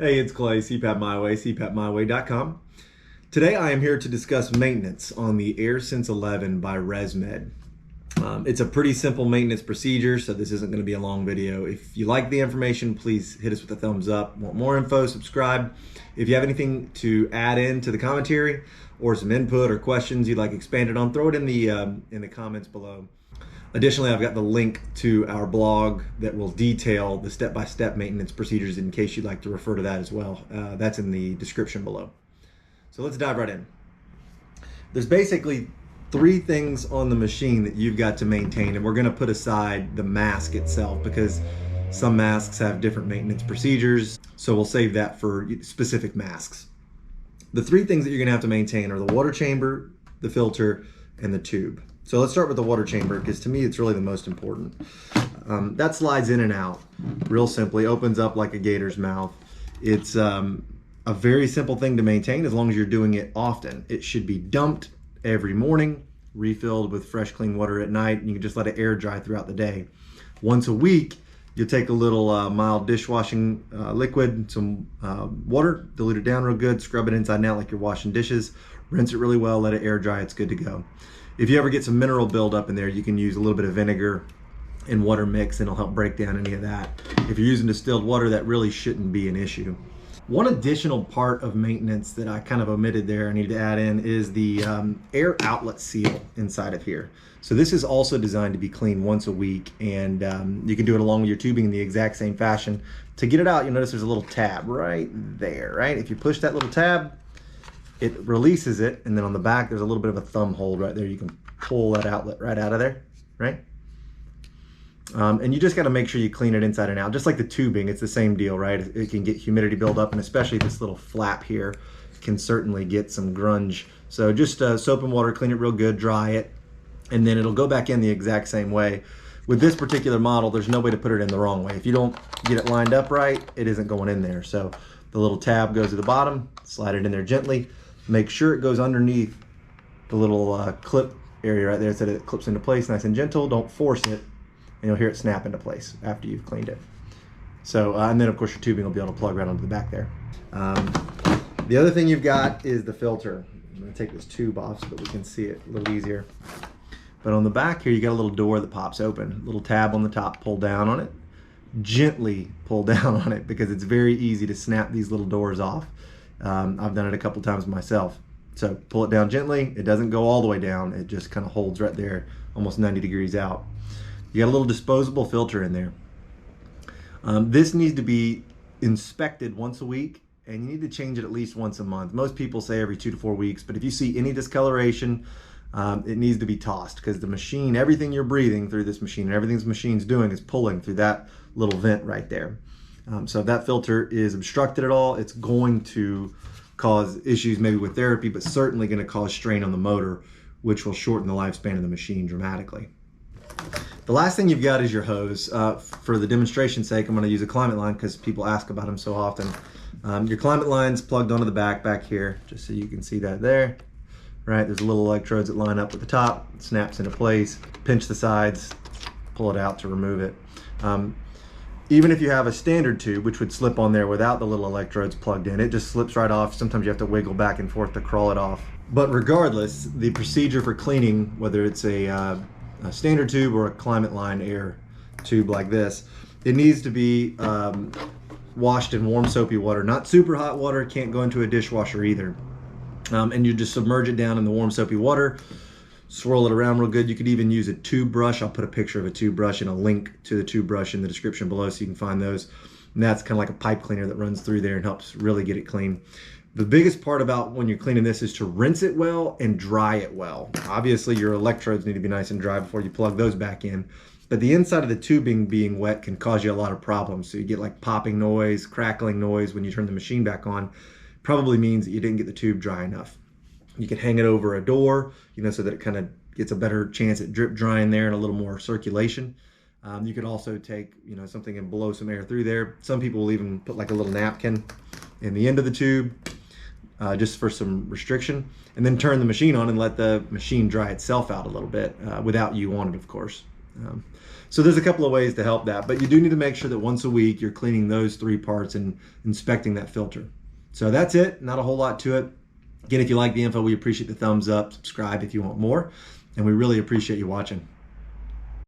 Hey, it's Clay, CPAP My Way, cpapmyway.com. Today I am here to discuss maintenance on the AirSense 11 by ResMed. It's a pretty simple maintenance procedure, so this isn't going to be a long video. If you like the information, please hit us with a thumbs up. Want more info, subscribe. If you have anything to add in to the commentary or some input or questions you'd like expanded on, throw it in the comments below. Additionally, I've got the link to our blog that will detail the step-by-step maintenance procedures in case you'd like to refer to that as well. That's in the description below. So let's dive right in. There's basically three things on the machine that you've got to maintain, and we're going to put aside the mask itself because some masks have different maintenance procedures, so we'll save that for specific masks. The three things that you're going to have to maintain are the water chamber, the filter, and the tube. So let's start with the water chamber because to me it's really the most important. That slides in and out real simply, opens up like a gator's mouth. It's a very simple thing to maintain as long as you're doing it often. It should be dumped every morning, refilled with fresh clean water at night, and you can just let it air dry throughout the day. Once a week, you'll take a little mild dishwashing liquid, some water, dilute it down real good, scrub it inside and out like you're washing dishes, rinse it really well, let it air dry, it's good to go. If you ever get some mineral buildup in there, you can use a little bit of vinegar and water mix and it'll help break down any of that. If you're using distilled water, that really shouldn't be an issue. One additional part of maintenance that I kind of omitted there, I need to add in, is the air outlet seal inside of here. So this is also designed to be cleaned once a week, and you can do it along with your tubing in the exact same fashion. To get it out, you'll notice there's a little tab right there, right? If you push that little tab, it releases it, and then on the back there's a little bit of a thumb hold right there. You can pull that outlet right out of there, right? And you just got to make sure you clean it inside and out. Just like the tubing, it's the same deal, right? It can get humidity buildup, and especially this little flap here can certainly get some grunge. So just soap and water, clean it real good, dry it, and then it'll go back in the exact same way. With this particular model, there's no way to put it in the wrong way. If you don't get it lined up right, it isn't going in there. So the little tab goes to the bottom, slide it in there gently. Make sure it goes underneath the little clip area right there so that it clips into place nice and gentle. Don't force it, and you'll hear it snap into place after you've cleaned it. So, and then of course your tubing will be able to plug right onto the back there. The other thing you've got is the filter. I'm gonna take this tube off so that we can see it a little easier. But on the back here, you got a little door that pops open, a little tab on the top, pull down on it. Gently pull down on it because it's very easy to snap these little doors off. I've done it a couple times myself. So pull it down gently. It doesn't go all the way down. It just kind of holds right there, almost 90 degrees out. You got a little disposable filter in there. This needs to be inspected once a week, and you need to change it at least once a month. Most people say every 2 to 4 weeks, but if you see any discoloration, it needs to be tossed because the machine, everything you're breathing through this machine and everything this machine's doing is pulling through that little vent right there. So if that filter is obstructed at all, it's going to cause issues maybe with therapy, but certainly going to cause strain on the motor, which will shorten the lifespan of the machine dramatically. The last thing you've got is your hose. For the demonstration's sake, I'm going to use a climate line because people ask about them so often. Your climate line's plugged onto the back here, just so you can see that there. Right, there's little electrodes that line up at the top, it snaps into place, pinch the sides, pull it out to remove it. Even if you have a standard tube, which would slip on there without the little electrodes plugged in, it just slips right off. Sometimes you have to wiggle back and forth to crawl it off. But regardless, the procedure for cleaning, whether it's a standard tube or a climate line air tube like this, it needs to be washed in warm soapy water, not super hot water, can't go into a dishwasher either. And you just submerge it down in the warm soapy water, swirl it around real good. You could even use a tube brush. I'll put a picture of a tube brush and a link to the tube brush in the description below so you can find those. And that's kind of like a pipe cleaner that runs through there and helps really get it clean. The biggest part about when you're cleaning this is to rinse it well and dry it well. Obviously your electrodes need to be nice and dry before you plug those back in. But the inside of the tubing being wet can cause you a lot of problems. So you get like popping noise, crackling noise when you turn the machine back on. Probably means that you didn't get the tube dry enough. You can hang it over a door, so that it kind of gets a better chance at drip drying there and a little more circulation. You could also take, something and blow some air through there. Some people will even put like a little napkin in the end of the tube just for some restriction, and then turn the machine on and let the machine dry itself out a little bit without you on it, of course. So there's a couple of ways to help that, but you do need to make sure that once a week you're cleaning those 3 parts and inspecting that filter. So that's it, not a whole lot to it. Again, if you like the info, we appreciate the thumbs up, subscribe if you want more, and we really appreciate you watching.